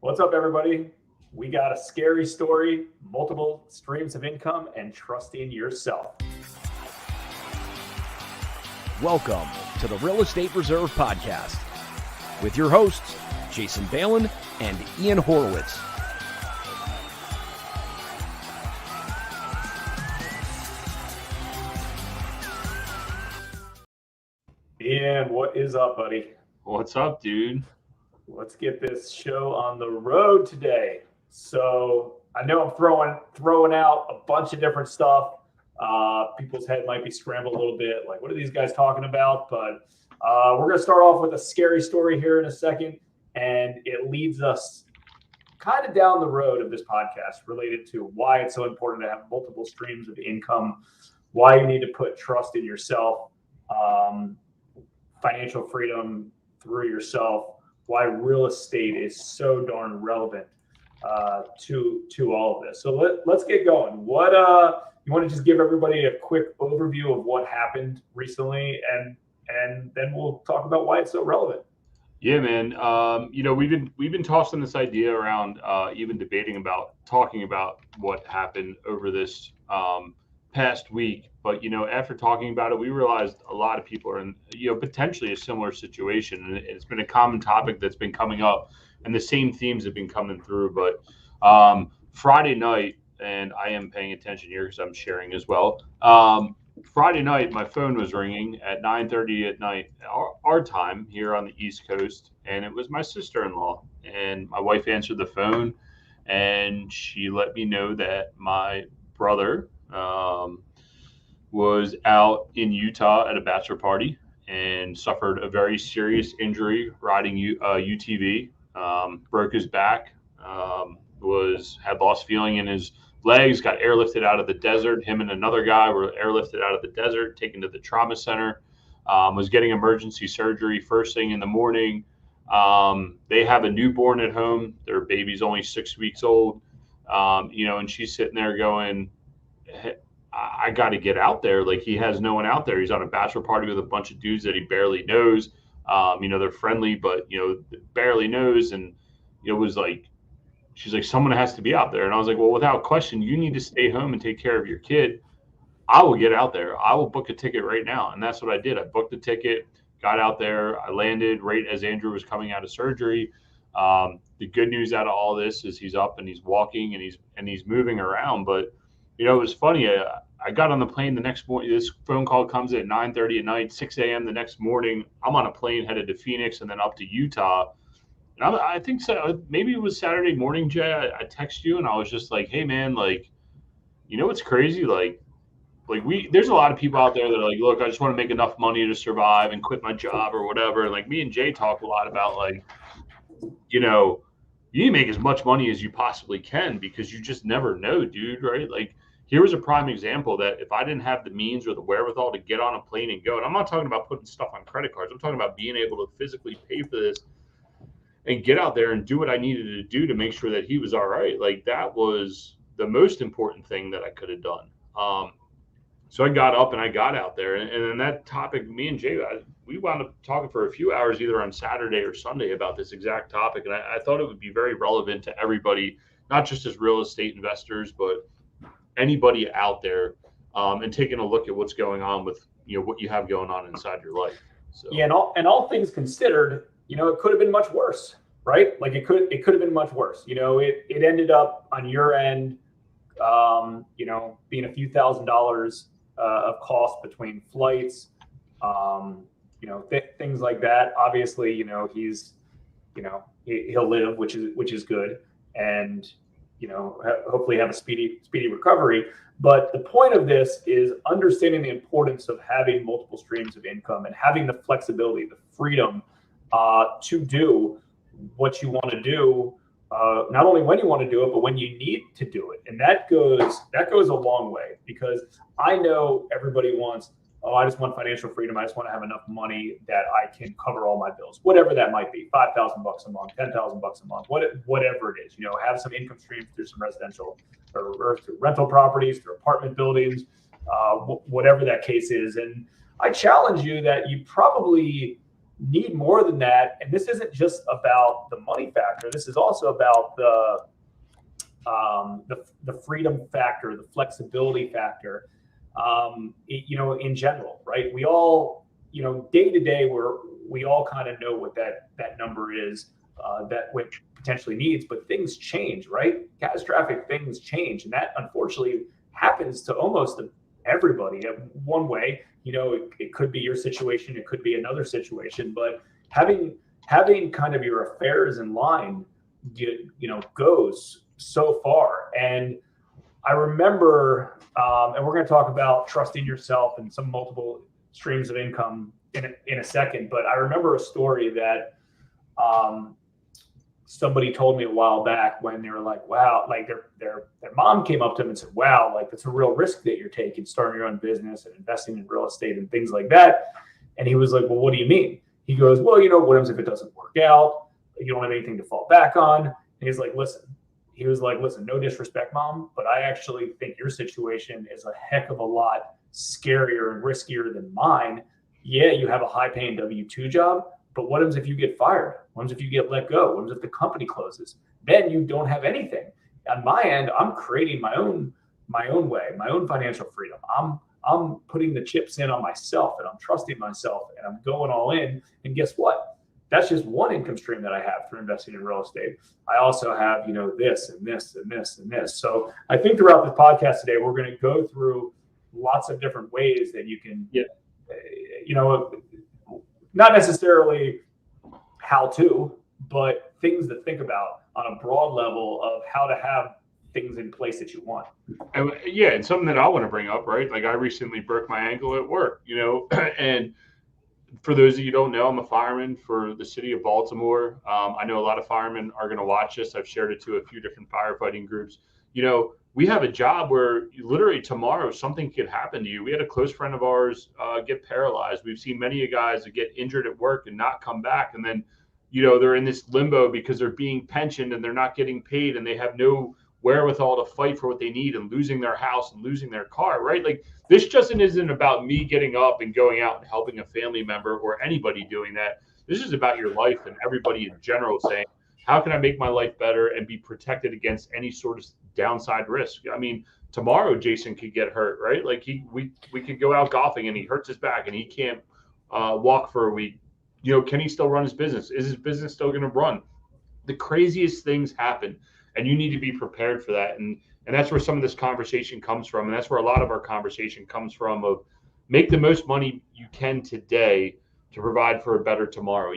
What's up, everybody? We got a scary story, multiple streams of income, and trusting yourself. Welcome to the Real Estate Reserve Podcast with your hosts, Jason Balin and Ian Horowitz. Ian, what is up, buddy? What's up, dude? Let's get this show on the road today. So I know I'm throwing out a bunch of different stuff. People's head might be scrambled a little bit. Like, what are these guys talking about? But we're going to start off with a scary story here in a second. And it leads us kind of down the road of this podcast related to why it's so important to have multiple streams of income, why you need to put trust in yourself, financial freedom through yourself, why real estate is so darn relevant to all of this. So let's get going. What you want to just give everybody a quick overview of what happened recently, and then we'll talk about why it's so relevant. Yeah, man. We've been tossing this idea around, even debating about talking about what happened over this past week. But after talking about it, we realized a lot of people are in potentially a similar situation, and it's been a common topic that's been coming up, and the same themes have been coming through. But Friday night, and I am paying attention here because I'm sharing as well. Friday night, my phone was ringing at 9:30 at night, our time here on the East Coast, and it was my sister-in-law. And my wife answered the phone, and she let me know that my brother was out in Utah at a bachelor party and suffered a very serious injury riding UTV, broke his back, had lost feeling in his legs, got airlifted out of the desert. Him and another guy were airlifted out of the desert, taken to the trauma center, was getting emergency surgery first thing in the morning. They have a newborn at home. Their baby's only 6 weeks old, and she's sitting there going, hey, I got to get out there. Like, he has no one out there. He's on a bachelor party with a bunch of dudes that he barely knows. They're friendly, but, barely knows. And it was like, she's like, someone has to be out there. And I was like, well, without question, you need to stay home and take care of your kid. I will get out there. I will book a ticket right now. And that's what I did. I booked the ticket, got out there. I landed right as Andrew was coming out of surgery. The good news out of all this is he's up and he's walking and he's moving around. But, it was funny. I got on the plane the next morning. This phone call comes at 9:30 at night, 6 a.m. the next morning. I'm on a plane headed to Phoenix and then up to Utah. And I think so. Maybe it was Saturday morning, Jay. I text you and I was just like, hey, man, like, what's crazy? Like there's a lot of people out there that are like, look, I just want to make enough money to survive and quit my job or whatever. And like me and Jay talk a lot about like, you need to make as much money as you possibly can because you just never know, dude, right? Like, here was a prime example that if I didn't have the means or the wherewithal to get on a plane and go, and I'm not talking about putting stuff on credit cards. I'm talking about being able to physically pay for this and get out there and do what I needed to do to make sure that he was all right. Like, that was the most important thing that I could have done. So I got up and I got out there. And then that topic, me and Jay, we wound up talking for a few hours either on Saturday or Sunday about this exact topic. And I thought it would be very relevant to everybody, not just as real estate investors, but anybody out there, and taking a look at what's going on with what you have going on inside your life. So yeah, and all things considered, it could have been much worse, right? Like it could have been much worse. It ended up on your end, being a few $1,000s of cost between flights, things like that. Obviously, he's, he'll live, which is good, and hopefully have a speedy recovery. But the point of this is understanding the importance of having multiple streams of income and having the flexibility, the freedom to do what you want to do, not only when you want to do it, but when you need to do it. And that goes a long way, because I know everybody wants, I just want financial freedom. I just want to have enough money that I can cover all my bills, whatever that might be, $5,000 a month, $10,000 a month, whatever it is, have some income streams through some residential or through rental properties, through apartment buildings, whatever that case is. And I challenge you that you probably need more than that. And this isn't just about the money factor. This is also about the freedom factor, the flexibility factor, in general, right? We all, day to day, we all kind of know what that number is, that which potentially needs, but things change, right? Catastrophic things change. And that unfortunately happens to almost everybody one way. It could be your situation, it could be another situation, but having kind of your affairs in line, goes so far. And I remember, and we're going to talk about trusting yourself and some multiple streams of income in a second, but I remember a story that somebody told me a while back when they were like, wow, like their mom came up to them and said, wow, like that's a real risk that you're taking, starting your own business and investing in real estate and things like that. And he was like, well, what do you mean? He goes, well, what happens if it doesn't work out? You don't have anything to fall back on. And he's like, listen, no disrespect, Mom, but I actually think your situation is a heck of a lot scarier and riskier than mine. Yeah, you have a high-paying W-2 job, but what happens if you get fired? What happens if you get let go? What happens if the company closes? Then you don't have anything. On my end, I'm creating my own way, my own financial freedom. I'm putting the chips in on myself, and I'm trusting myself, and I'm going all in. And guess what? That's just one income stream that I have through investing in real estate. I also have, this and this and this and this. So I think throughout the podcast today, we're going to go through lots of different ways that you can, not necessarily how to, but things to think about on a broad level of how to have things in place that you want. And something that I want to bring up, right? Like I recently broke my ankle at work, and for those of you who don't know, I'm a fireman for the city of Baltimore. I know a lot of firemen are going to watch this. I've shared it to a few different firefighting groups. We have a job where literally tomorrow something could happen to you. We had a close friend of ours get paralyzed. We've seen many guys that get injured at work and not come back. And then, they're in this limbo because they're being pensioned and they're not getting paid and they have no wherewithal to fight for what they need and losing their house and losing their car, right? Like this just isn't about me getting up and going out and helping a family member or anybody doing that. This is about your life and everybody in general saying, how can I make my life better and be protected against any sort of downside risk? I mean, tomorrow Jason could get hurt, right? Like we could go out golfing and he hurts his back and he can't walk for a week. Can he still run his business? Is his business still going to run? The craziest things happen, and you need to be prepared for that. And that's where some of this conversation comes from, and that's where a lot of our conversation comes from. Of make the most money you can today to provide for a better tomorrow.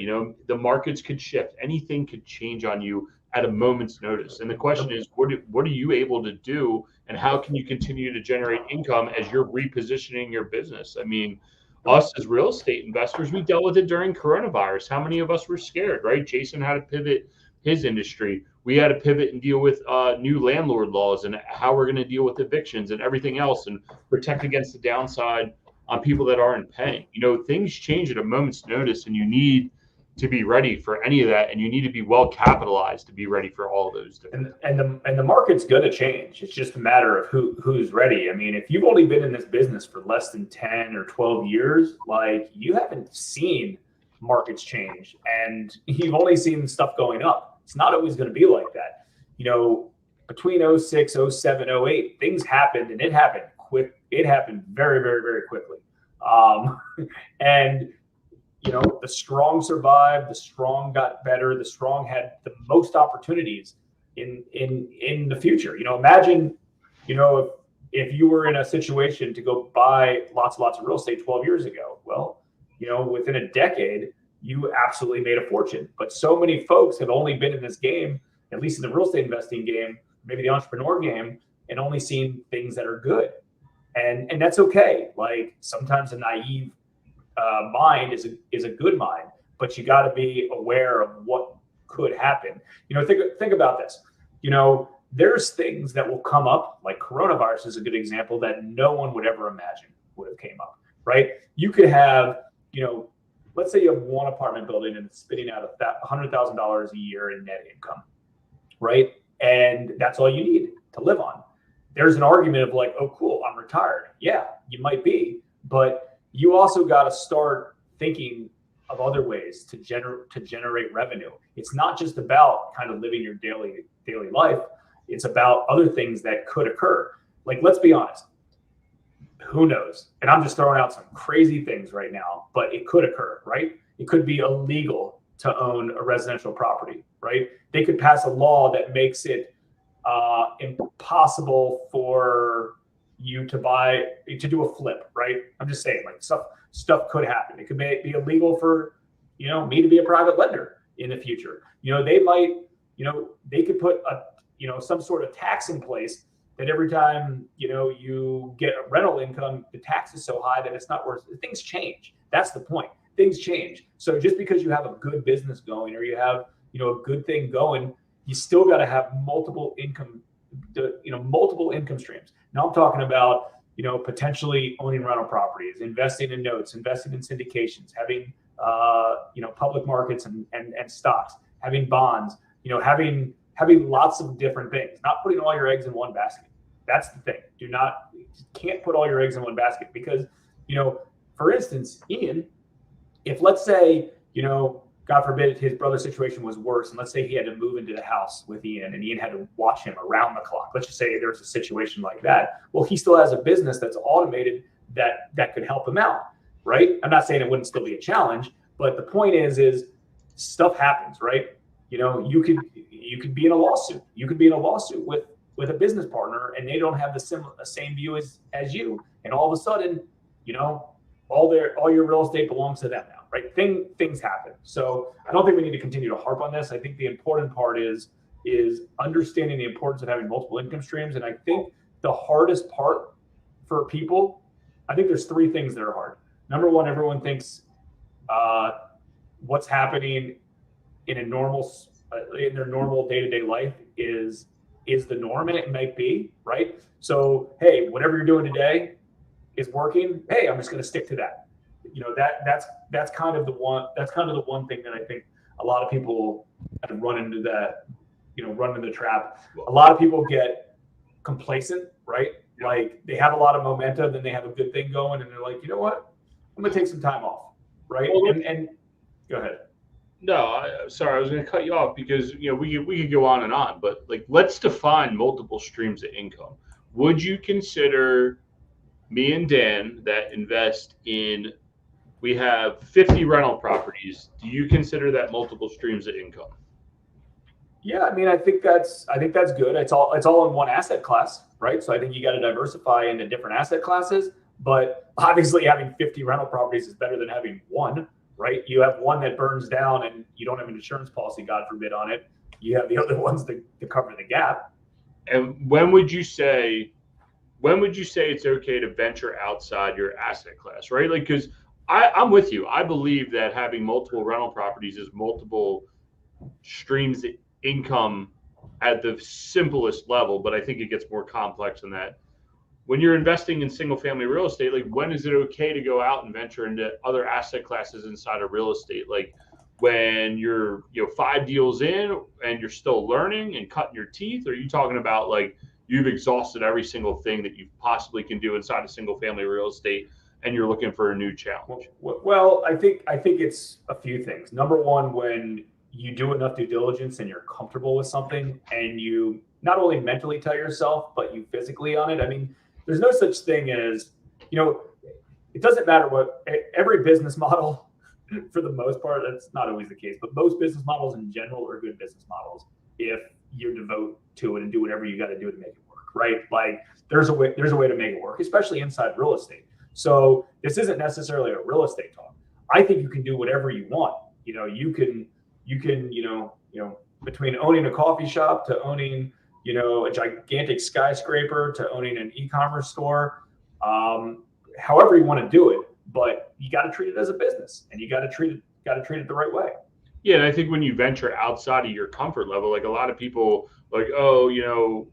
The markets could shift, anything could change on you at a moment's notice. And the question is, what are you able to do, and how can you continue to generate income as you're repositioning your business? I mean, us as real estate investors, we dealt with it during coronavirus. How many of us were scared, right? Jason had to pivot his industry. We had to pivot and deal with new landlord laws and how we're going to deal with evictions and everything else and protect against the downside on people that aren't paying. Things change at a moment's notice, and you need to be ready for any of that, and you need to be well capitalized to be ready for all of those different and the market's going to change. It's just a matter of who's ready. I mean, if you've only been in this business for less than 10 or 12 years, like you haven't seen markets change, and you've only seen stuff going up. It's not always going to be like that. Between 06, 07, 08, things happened, and it happened quick. It happened very, very, very quickly. And the strong survived, the strong got better, the strong had the most opportunities in the future. Imagine, if you were in a situation to go buy lots of real estate 12 years ago. Well, within a decade, you absolutely made a fortune. But so many folks have only been in this game, at least in the real estate investing game, maybe the entrepreneur game, and only seen things that are good. And that's okay. Like sometimes a naive mind is a good mind, but you got to be aware of what could happen. Think about this. There's things that will come up, like coronavirus is a good example, that no one would ever imagine would have came up, right? You could have, let's say you have one apartment building and it's spitting out $100,000 a year in net income, right? And that's all you need to live on. There's an argument of like, oh, cool, I'm retired. Yeah, you might be, but you also got to start thinking of other ways to generate revenue. It's not just about kind of living your daily life. It's about other things that could occur. Like, let's be honest. Who knows? And I'm just throwing out some crazy things right now, but it could occur, right? It could be illegal to own a residential property, right? They could pass a law that makes it impossible for you to do a flip, right? I'm just saying, like, stuff could happen. It could be illegal for, me to be a private lender in the future. They might, they could put some sort of tax in place that every time, you get a rental income, the tax is so high that it's not worth it. Things change. That's the point. Things change. So just because you have a good business going, or you have, a good thing going, you still got to have multiple income streams. Now I'm talking about, potentially owning rental properties, investing in notes, investing in syndications, having, public markets and stocks, having bonds, having lots of different things, not putting all your eggs in one basket. That's the thing. You can't put all your eggs in one basket because, for instance, Ian, if let's say, God forbid his brother's situation was worse, and let's say he had to move into the house with Ian and Ian had to watch him around the clock. Let's just say there's a situation like that. Well, he still has a business that's automated that could help him out, right? I'm not saying it wouldn't still be a challenge, but the point is stuff happens, right? You could be in a lawsuit. You could be in a lawsuit with a business partner, and they don't have the same view as you, and all of a sudden, all your real estate belongs to them now, right? Things happen. So I don't think we need to continue to harp on this. I think the important part is understanding the importance of having multiple income streams. And I think the hardest part for people, I think there's three things that are hard. Number one, everyone thinks what's happening in their normal day-to-day life is the norm, and it might be, right? So, hey, whatever you're doing today is working. Hey, I'm just going to stick to that. That's kind of the one thing that I think a lot of people kind of run into the trap. A lot of people get complacent, right? Yeah. Like, they have a lot of momentum, then they have a good thing going, and they're like, you know what? I'm going to take some time off, right? Well, and go ahead. No, sorry, I was going to cut you off because we could go on and on, but like, let's define multiple streams of income. Would you consider me and Dan that invest in? We have 50 rental properties. Do you consider that multiple streams of income? Yeah, I mean, I think that's good. It's all in one asset class, right? So I think you got to diversify into different asset classes. But obviously, having 50 rental properties is better than having one. Right? You have one that burns down and you don't have an insurance policy, God forbid, on it. You have the other ones to cover the gap. And when would you say it's okay to venture outside your asset class, right? Like, because I'm with you. I believe that having multiple rental properties is multiple streams of income at the simplest level, but I think it gets more complex than that. When you're investing in single family real estate, like, when is it okay to go out and venture into other asset classes inside of real estate? Like, when you're 5 deals in and you're still learning and cutting your teeth? Or are you talking about like you've exhausted every single thing that you possibly can do inside of single family real estate and you're looking for a new challenge? Well, I think it's a few things. Number one, when you do enough due diligence and you're comfortable with something and you not only mentally tell yourself, but you physically on it. I mean, there's no such thing as, it doesn't matter what every business model, for the most part, that's not always the case, but most business models in general are good business models if you devote to it and do whatever you got to do to make it work, right? Like, there's a way to make it work, especially inside real estate. So this isn't necessarily a real estate talk. I think you can do whatever you want. You can between owning a coffee shop to owning a gigantic skyscraper to owning an e-commerce store, however you want to do it, but you got to treat it as a business and you got to treat it the right way. Yeah. And I think when you venture outside of your comfort level, like, a lot of people like, oh, you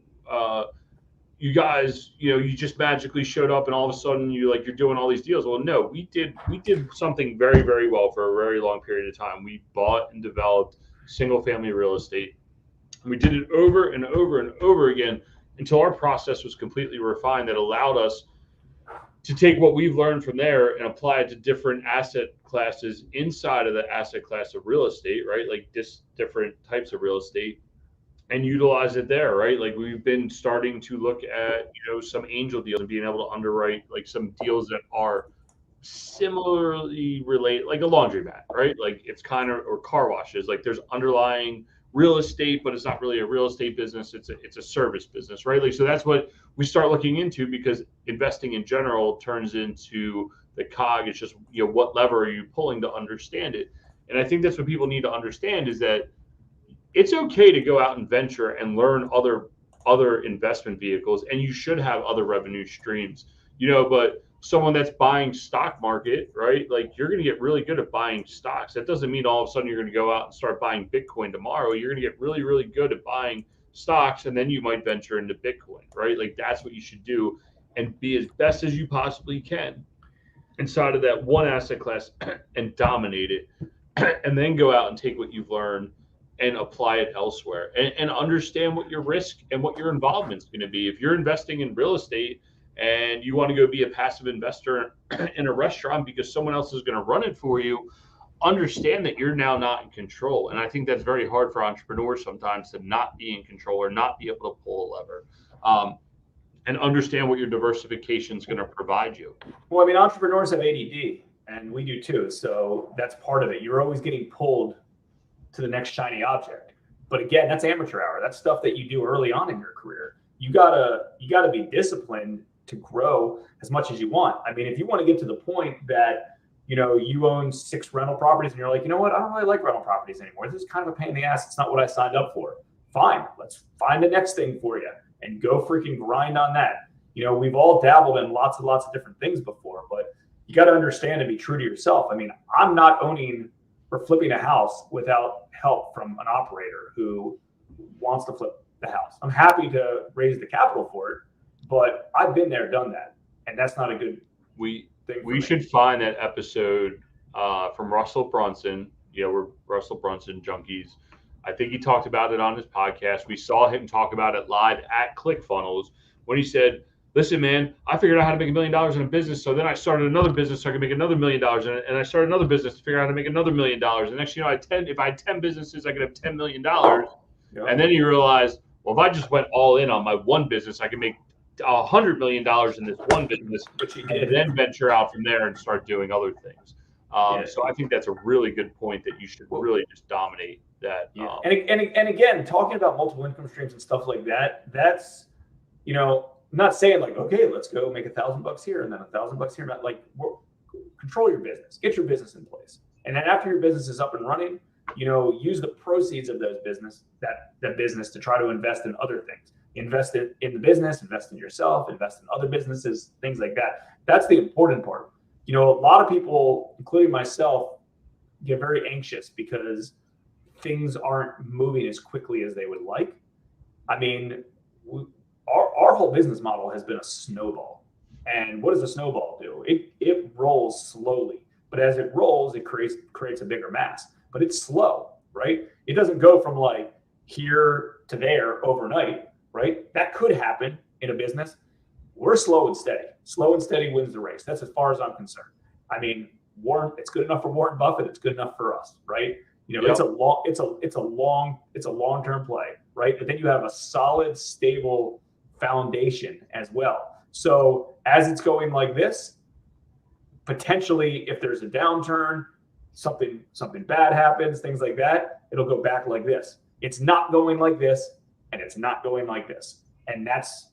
guys, you just magically showed up and all of a sudden you're doing all these deals. Well, no, we did something very, very well for a very long period of time. We bought and developed single family real estate. We did it over and over and over again until our process was completely refined that allowed us to take what we've learned from there and apply it to different asset classes inside of the asset class of real estate, right? Like different types of real estate, and utilize it there, right? Like we've been starting to look at, some angel deals and being able to underwrite like some deals that are similarly related, like a laundromat, right? Like it's kind of, or car washes, like there's underlying real estate, but it's not really a real estate business. It's a service business, right? Like, so that's what we start looking into, because investing in general turns into the cog. It's just, what lever are you pulling to understand it? And I think that's what people need to understand, is that it's okay to go out and venture and learn other investment vehicles, and you should have other revenue streams, but someone that's buying stock market, right? Like you're going to get really good at buying stocks. That doesn't mean all of a sudden you're going to go out and start buying Bitcoin tomorrow. You're going to get really, really good at buying stocks, and then you might venture into Bitcoin, right? Like that's what you should do, and be as best as you possibly can inside of that one asset class and dominate it, and then go out and take what you've learned and apply it elsewhere, and understand what your risk and what your involvement is going to be. If you're investing in real estate and you want to go be a passive investor in a restaurant because someone else is going to run it for you, understand that you're now not in control. And I think that's very hard for entrepreneurs sometimes, to not be in control or not be able to pull a lever, and understand what your diversification is going to provide you. Well, I mean, entrepreneurs have ADD, and we do too. So that's part of it. You're always getting pulled to the next shiny object. But again, that's amateur hour. That's stuff that you do early on in your career. You gotta be disciplined to grow as much as you want. I mean, if you want to get to the point that, you own 6 rental properties and you're like, you know what, I don't really like rental properties anymore. This is kind of a pain in the ass. It's not what I signed up for. Fine. Let's find the next thing for you and go freaking grind on that. We've all dabbled in lots and lots of different things before, but you got to understand and be true to yourself. I mean, I'm not owning or flipping a house without help from an operator who wants to flip the house. I'm happy to raise the capital for it, but I've been there, done that, and that's not a good thing. We should find that episode from Russell Brunson. We're Russell Brunson junkies. I think he talked about it on his podcast. We saw him talk about it live at ClickFunnels when he said, listen, man, I figured out how to make $1 million in a business. So then I started another business so I could make another $1 million. And I started another business to figure out how to make another $1 million. And next, if I had 10 businesses, I could have $10 million. Yeah. And then you realize, well, if I just went all in on my one business, I could make $100 million in this one business, and then venture out from there and start doing other things. So I think that's a really good point, that you should really just dominate that. Yeah. And again, talking about multiple income streams and stuff like that, that's, I'm not saying like, okay, let's go make $1,000 here and then $1,000 here. Not like, control your business, get your business in place. And then after your business is up and running, use the proceeds of those that business to try to invest in other things. Invest in the business, invest in yourself, invest in other businesses, things like that. That's the important part. A lot of people, including myself, get very anxious because things aren't moving as quickly as they would like. I mean, our whole business model has been a snowball. And what does a snowball do? It rolls slowly, but as it rolls, it creates a bigger mass. But it's slow, right? It doesn't go from like here to there overnight, right? That could happen in a business. We're slow and steady. Slow and steady wins the race. That's as far as I'm concerned. I mean, it's good enough for Warren Buffett. It's good enough for us, right? Yep. It's a long-term play, right? But then you have a solid, stable foundation as well. So as it's going like this, potentially if there's a downturn, something bad happens, things like that, it'll go back like this. It's not going like this, and it's not going like this. And that's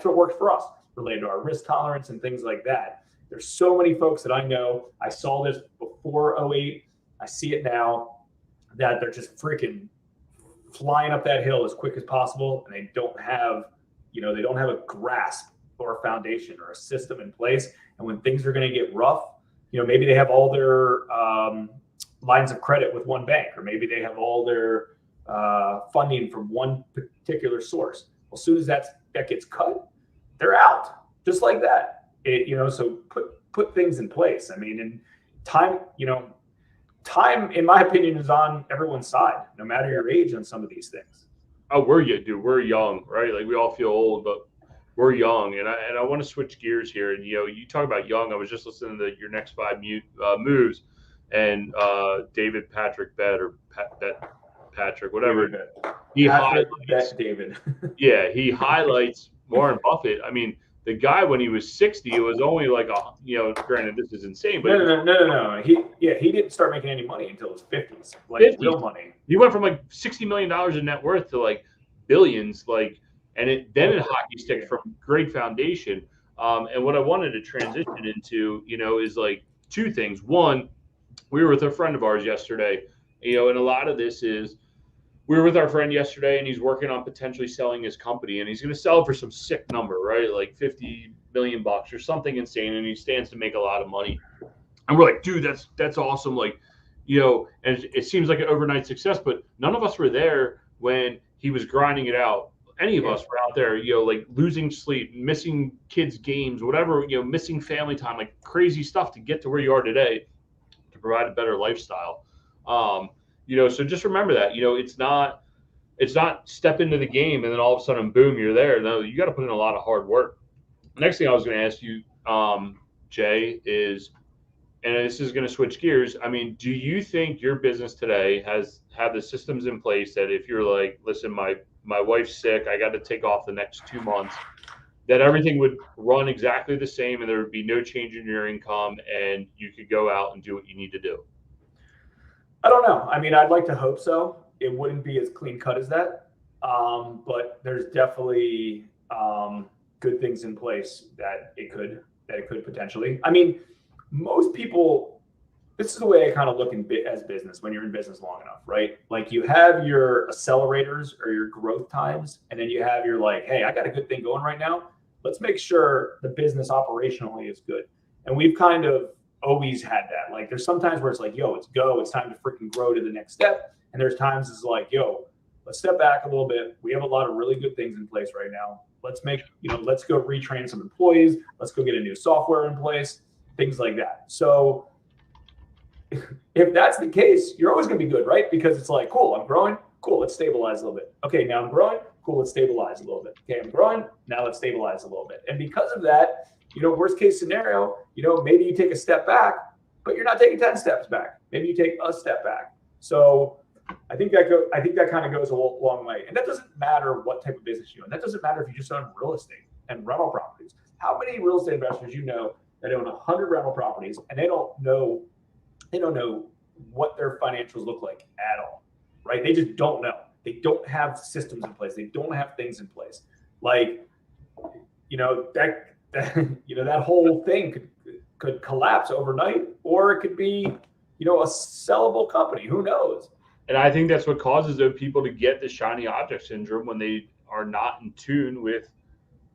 what works for us, related to our risk tolerance and things like that. There's so many folks that I know, I saw this before 2008, I see it now, that they're just freaking flying up that hill as quick as possible, and they don't have a grasp or a foundation or a system in place. And when things are going to get rough, maybe they have all their lines of credit with one bank, or maybe they have all their funding from one particular source. Well, as soon as that gets cut, they're out, just like that. So put things in place. I mean, and time, in my opinion, is on everyone's side, no matter your age on some of these things. Oh, we're young, right? Like we all feel old, but we're young, and I want to switch gears here. And you talk about young. I was just listening to your next five moves, and David Patrick Bet or Patrick, whatever. He highlights David. Yeah, he highlights Warren Buffett. I mean, the guy when he was 60, it was only like granted this is insane, but no. He didn't start making any money until his 50s, like 50s. Real money. He went from like $60 million in net worth to like billions, and then it hockey stick from great foundation. And what I wanted to transition into, is like two things. One, we were with a friend of ours yesterday, and a lot of this is we were with our friend yesterday, and he's working on potentially selling his company, and he's going to sell it for some sick number, right? Like $50 million or something insane, and he stands to make a lot of money. And we're like, dude, that's awesome. Like, and it seems like an overnight success, but none of us were there when he was grinding it out. Any of us were out there, like losing sleep, missing kids' games, whatever, missing family time, like crazy stuff to get to where you are today to provide a better lifestyle. So just remember that, it's not step into the game and then all of a sudden, boom, you're there. No, you got to put in a lot of hard work. Next thing I was going to ask you, Jay, is, and this is going to switch gears. I mean, do you think your business today have the systems in place that if you're like, listen, my wife's sick, I got to take off the next 2 months, that everything would run exactly the same and there would be no change in your income and you could go out and do what you need to do? I don't know. I mean, I'd like to hope so. It wouldn't be as clean cut as that. But there's definitely good things in place that it could potentially. I mean, most people, this is the way I kind of look as business when you're in business long enough, right? Like you have your accelerators or your growth times, and then you have your like, hey, I got a good thing going right now. Let's make sure the business operationally is good. And we've kind of always had that. Like there's sometimes where it's like, yo, it's time to freaking grow to the next step. And there's times it's like, yo, let's step back a little bit. We have a lot of really good things in place right now. Let's go retrain some employees. Let's go get a new software in place, things like that. So if that's the case, you're always going to be good, right? Because it's like, cool, I'm growing. Cool, let's stabilize a little bit. Okay, now I'm growing. Cool, let's stabilize a little bit. Okay, I'm growing. Now let's stabilize a little bit. And because of that, worst case scenario, maybe you take a step back, but you're not taking 10 steps back. Maybe you take a step back. So I think that kind of goes a long way. And that doesn't matter what type of business you own. That doesn't matter if you just own real estate and rental properties. How many real estate investors that own 100 rental properties and they don't know what their financials look like at all, right? They just don't know. They don't have systems in place. They don't have things in place. Like, that whole thing could collapse overnight, or it could be, a sellable company. Who knows? And I think that's what causes those people to get the shiny object syndrome when they are not in tune with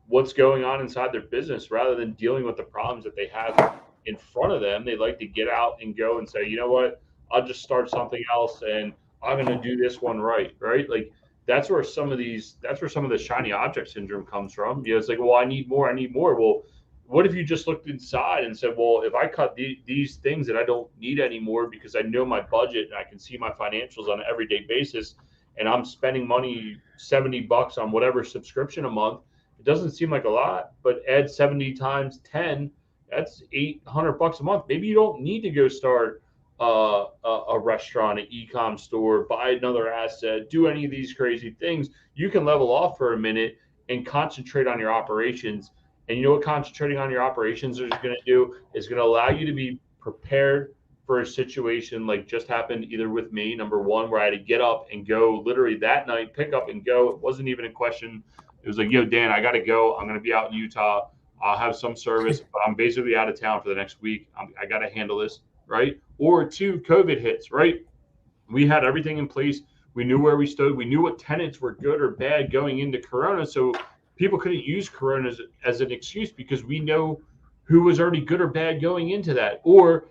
what's going on inside their business, rather than dealing with the problems that they have in front of them. They like to get out and go and say, you know what, I'll just start something else and I'm going to do this one right? Like that's where some of the shiny object syndrome comes from. It's like, well, I need more. Well, what if you just looked inside and said, well, if I cut these things that I don't need anymore because I know my budget and I can see my financials on an everyday basis, and I'm spending money $70 on whatever subscription a month, it doesn't seem like a lot, but add 70 times 10, that's $800 a month. Maybe you don't need to go start a restaurant, an e-com store, buy another asset, do any of these crazy things. You can level off for a minute and concentrate on your operations. And you know what concentrating on your operations is going to do? Is going to allow you to be prepared for a situation like just happened either with me, number one, where I had to get up and go literally that night, pick up and go. It wasn't even a question. It was like, yo, Dan, I got to go. I'm going to be out in Utah. I'll have some service, but I'm basically out of town for the next week. I got to handle this, right? Or two, COVID hits, right? We had everything in place. We knew where we stood. We knew what tenants were good or bad going into Corona. So people couldn't use Corona as an excuse because we know who was already good or bad going into that. Or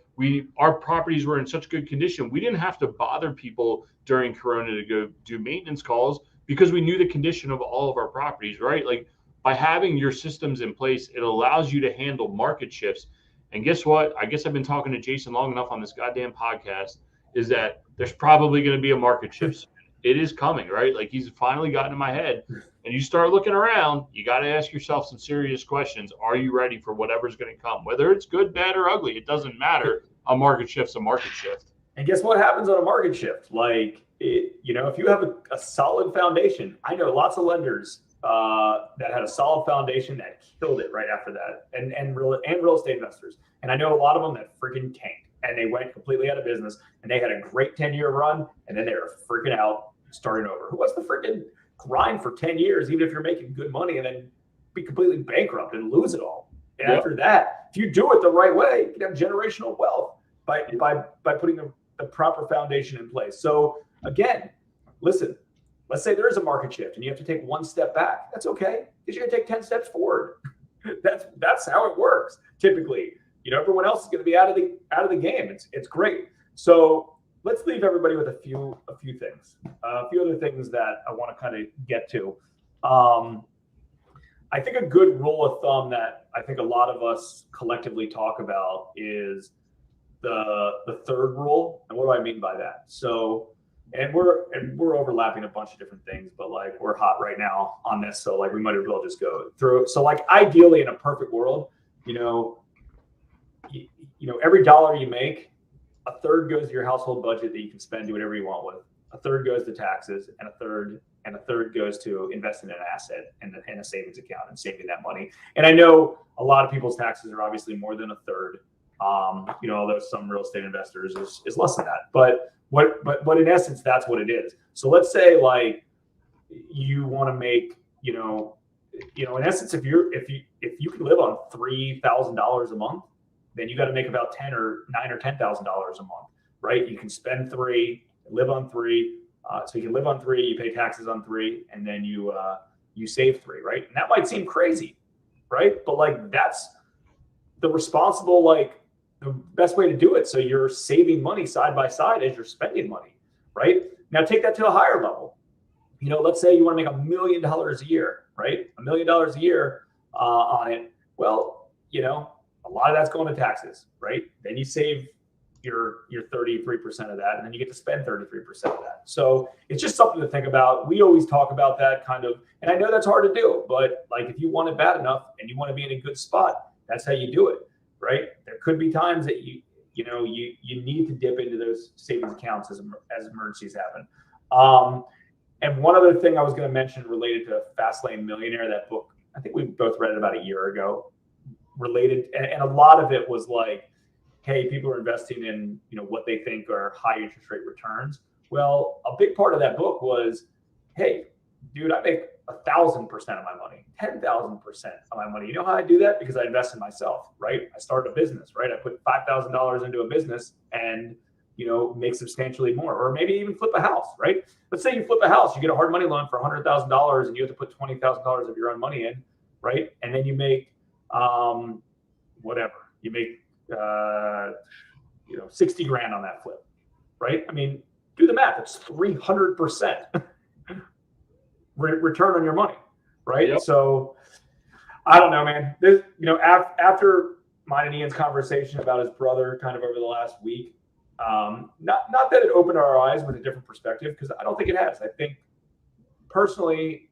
our properties were in such good condition. We didn't have to bother people during Corona to go do maintenance calls because we knew the condition of all of our properties, right? Like by having your systems in place, it allows you to handle market shifts. And guess what? I guess I've been talking to Jason long enough on this goddamn podcast, is that there's probably going to be a market shift. It is coming, right? Like he's finally gotten in my head. and you start looking around, you got to ask yourself some serious questions. Are you ready for whatever's going to come? Whether it's good, bad, or ugly, it doesn't matter. A market shift's a market shift. And guess what happens on a market shift? Like, if you have a solid foundation, I know lots of lenders that had a solid foundation that killed it right after that, and real estate investors. And I know a lot of them that freaking tanked and they went completely out of business, and they had a great 10-year run, and then they were freaking out, starting over. Who wants to freaking grind for 10 years, even if you're making good money, and then be completely bankrupt and lose it all? And after that, if you do it the right way, you can have generational wealth by putting the proper foundation in place. So again, listen, let's say there is a market shift and you have to take one step back. That's okay, because you're gonna take 10 steps forward. That's how it works typically. Everyone else is going to be out of the game. It's great. So let's leave everybody with a few things, a few other things that I want to kind of get to. I think a good rule of thumb that I think a lot of us collectively talk about is the third rule. And what do I mean by that? So, and we're overlapping a bunch of different things, but like we're hot right now on this, so like we might as well just go through. So like ideally in a perfect world, every dollar you make, a third goes to your household budget that you can spend, do whatever you want with. A third goes to taxes, and a third goes to invest in an asset and a savings account and saving that money. And I know a lot of people's taxes are obviously more than a third. Although some real estate investors is less than that. But in essence, that's what it is. So let's say like you want to make, in essence, if you can live on $3,000 a month, then you got to make about $9,000 or $10,000 a month, right? You can spend $3,000, live on $3,000. So you can live on $3,000, you pay taxes on $3,000, and then you save $3,000, right? And that might seem crazy, right? But like that's the responsible, like the best way to do it. So you're saving money side by side as you're spending money, right? Now take that to a higher level. Let's say you want to make $1 million a year, right? $1 million a year on it. Well, a lot of that's going to taxes, right? Then you save your 33% of that, and then you get to spend 33% of that. So it's just something to think about. We always talk about that kind of, and I know that's hard to do, but like if you want it bad enough and you want to be in a good spot, that's how you do it, right? There could be times that you need to dip into those savings accounts as emergencies happen. And one other thing I was going to mention related to Fast Lane Millionaire, that book, I think we both read it about a year ago, related, and a lot of it was like, hey, people are investing in what they think are high interest rate returns. Well, a big part of that book was, hey, dude, I make 1,000% of my money, 10,000% of my money. You know how I do that? Because I invest in myself, right? I started a business, right? I put $5,000 into a business and make substantially more, or maybe even flip a house, right? Let's say you flip a house, you get a hard money loan for $100,000 and you have to put $20,000 of your own money in, right? And then you make you make 60 grand on that flip, right? I mean, do the math. It's 300% return on your money, right? Yep. So I don't know, man. This, after mine and Ian's conversation about his brother kind of over the last week, not that it opened our eyes with a different perspective, because I don't think it has. I think personally,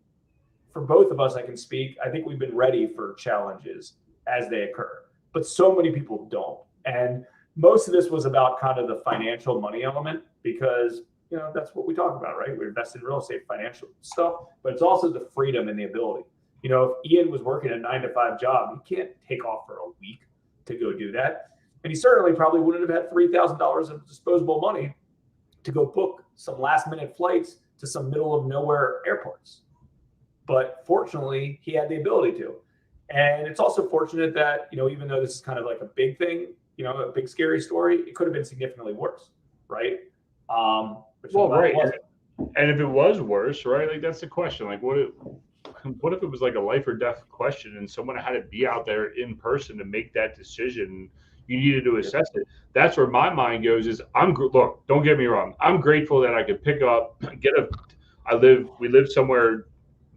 for both of us, I can speak, I think we've been ready for challenges as they occur, but so many people don't. And most of this was about kind of the financial money element, because that's what we talk about, right? We invest in real estate, financial stuff, but it's also the freedom and the ability. If Ian was working a 9-to-5 job, he can't take off for a week to go do that. And he certainly probably wouldn't have had $3,000 of disposable money to go book some last-minute flights to some middle-of-nowhere airports. But fortunately, he had the ability to. And it's also fortunate that, even though this is kind of like a big thing, a big scary story, it could have been significantly worse, right? Right. And if it was worse, right, like that's the question. Like, what if it was like a life or death question and someone had to be out there in person to make that decision? You needed to assess it. That's where my mind goes is look, don't get me wrong. I'm grateful that I could pick up, we live somewhere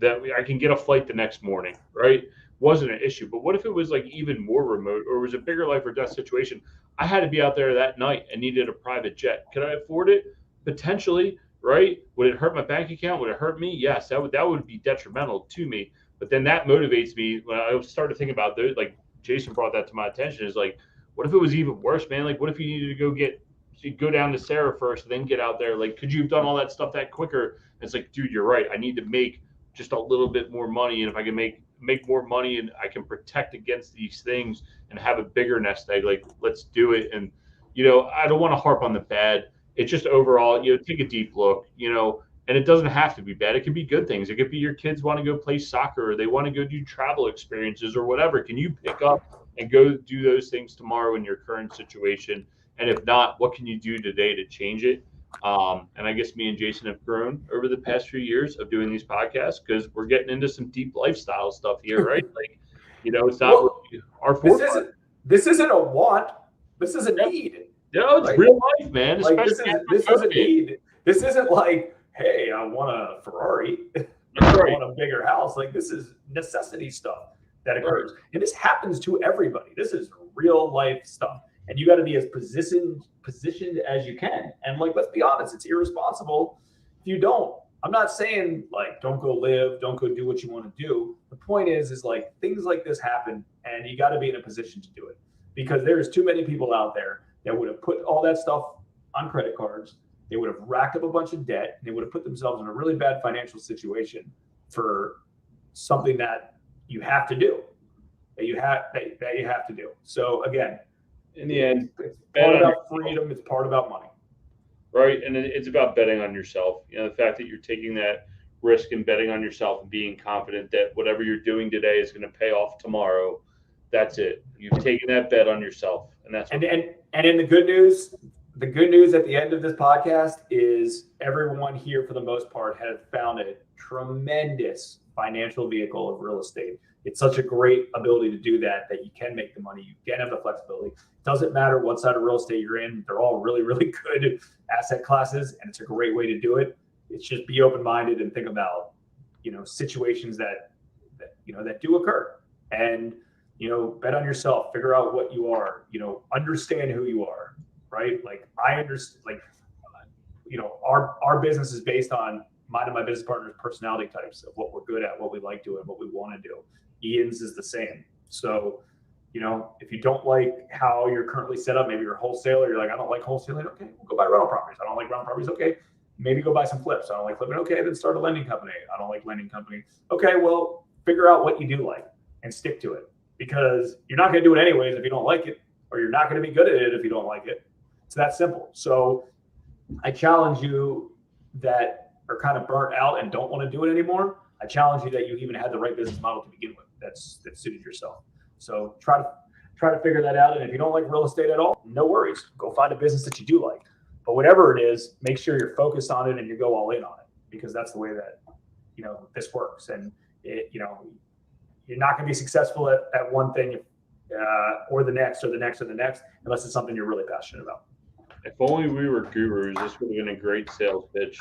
that I can get a flight the next morning, right? Wasn't an issue. But what if it was like even more remote, or it was a bigger life or death situation? I had to be out there that night and needed a private jet. Could I afford it? Potentially. right? Would it hurt my bank account? Would it hurt me? Yes, that would be detrimental to me. But then that motivates me when I started thinking about those. Like Jason brought that to my attention. Is like, what if it was even worse, man? Like, what if you needed to go down to Sarah first, then get out there? Like, could you have done all that stuff that quicker? And it's like, dude, you're right. I need to make just a little bit more money, and if I can make more money and I can protect against these things and have a bigger nest egg, like, let's do it. And I don't want to harp on the bad. It's just overall, take a deep look, and it doesn't have to be bad. It could be good things. It could be your kids want to go play soccer, or they want to go do travel experiences or whatever. Can you pick up and go do those things tomorrow in your current situation? And if not, what can you do today to change it? And I guess me and Jason have grown over the past few years of doing these podcasts because we're getting into some deep lifestyle stuff here, right? Like, it's not our forefront. This isn't a want. This is a need. It's real life, man. Like, this is a need. This isn't like, hey, I want a Ferrari. I want a bigger house. Like, this is necessity stuff that occurs. Right. And this happens to everybody. This is real life stuff. And you got to be as positioned as you can. And like, let's be honest, it's irresponsible if you don't. I'm not saying like, don't go live, don't go do what you want to do. The point is like, things like this happen and you got to be in a position to do it, because there's too many people out there that would have put all that stuff on credit cards. They would have racked up a bunch of debt. And they would have put themselves in a really bad financial situation for something that you have to do, that you have to do. So again, in the end, it's part about freedom. It's part about money. Right. And it's about betting on yourself. The fact that you're taking that risk and betting on yourself and being confident that whatever you're doing today is going to pay off tomorrow. That's it. You've taken that bet on yourself. And that's and in the good news at the end of this podcast is everyone here, for the most part, has found a tremendous financial vehicle of real estate. It's such a great ability to do that you can make the money. You can have the flexibility. It doesn't matter what side of real estate you're in. They're all really, really good asset classes, and it's a great way to do it. It's just be open-minded and think about, situations that do occur, and, bet on yourself, figure out what you are, understand who you are, right? Like, I understand, like, our business is based on mine and my business partner's personality types of what we're good at, what we like doing, what we want to do. Ian's is the same. So, if you don't like how you're currently set up, maybe you're a wholesaler, you're like, I don't like wholesaling. Okay, we'll go buy rental properties. I don't like rental properties. Okay, maybe go buy some flips. I don't like flipping. Okay, then start a lending company. I don't like lending company. Okay, well, figure out what you do like and stick to it, because you're not going to do it anyways if you don't like it, or you're not going to be good at it if you don't like it. It's that simple. So I challenge you that are kind of burnt out and don't want to do it anymore. I challenge you that you even had the right business model to begin with that suited yourself. So try to figure that out. And if you don't like real estate at all, no worries. Go find a business that you do like. But whatever it is, make sure you're focused on it and you go all in on it, because that's the way that, this works. And you're not going to be successful at one thing or the next or the next or the next, unless it's something you're really passionate about. If only we were gurus, this would have been a great sales pitch.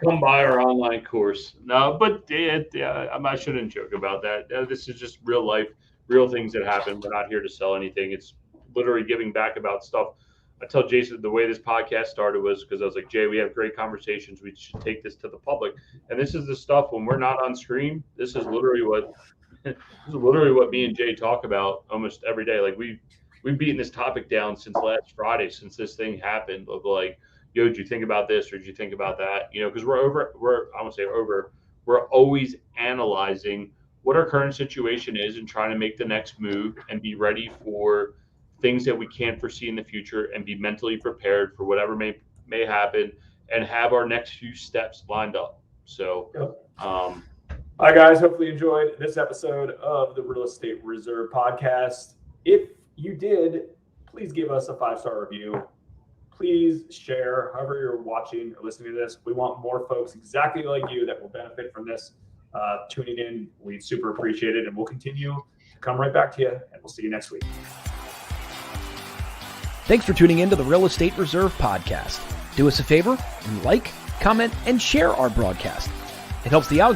Come buy our online course. No, but I shouldn't joke about that. This is just real life, real things that happen. We're not here to sell anything. It's literally giving back about stuff. I tell Jason the way this podcast started was because I was like, Jay, we have great conversations. We should take this to the public. And this is the stuff when we're not on screen. This is literally what me and Jay talk about almost every day. Like we've beaten this topic down since last Friday, since this thing happened, of like, yo, did you think about this or did you think about that? Because we're always analyzing what our current situation is and trying to make the next move and be ready for things that we can't foresee in the future and be mentally prepared for whatever may happen and have our next few steps lined up. So, Hi guys, hopefully you enjoyed this episode of the Real Estate Reserve podcast. If you did, please give us a 5-star review. Please share however you're watching or listening to this. We want more folks exactly like you that will benefit from this tuning in. We super appreciate it, and we'll continue to come right back to you, and we'll see you next week. Thanks for tuning in to the Real Estate Reserve podcast. Do us a favor and like, comment, and share our broadcast. It helps the algorithm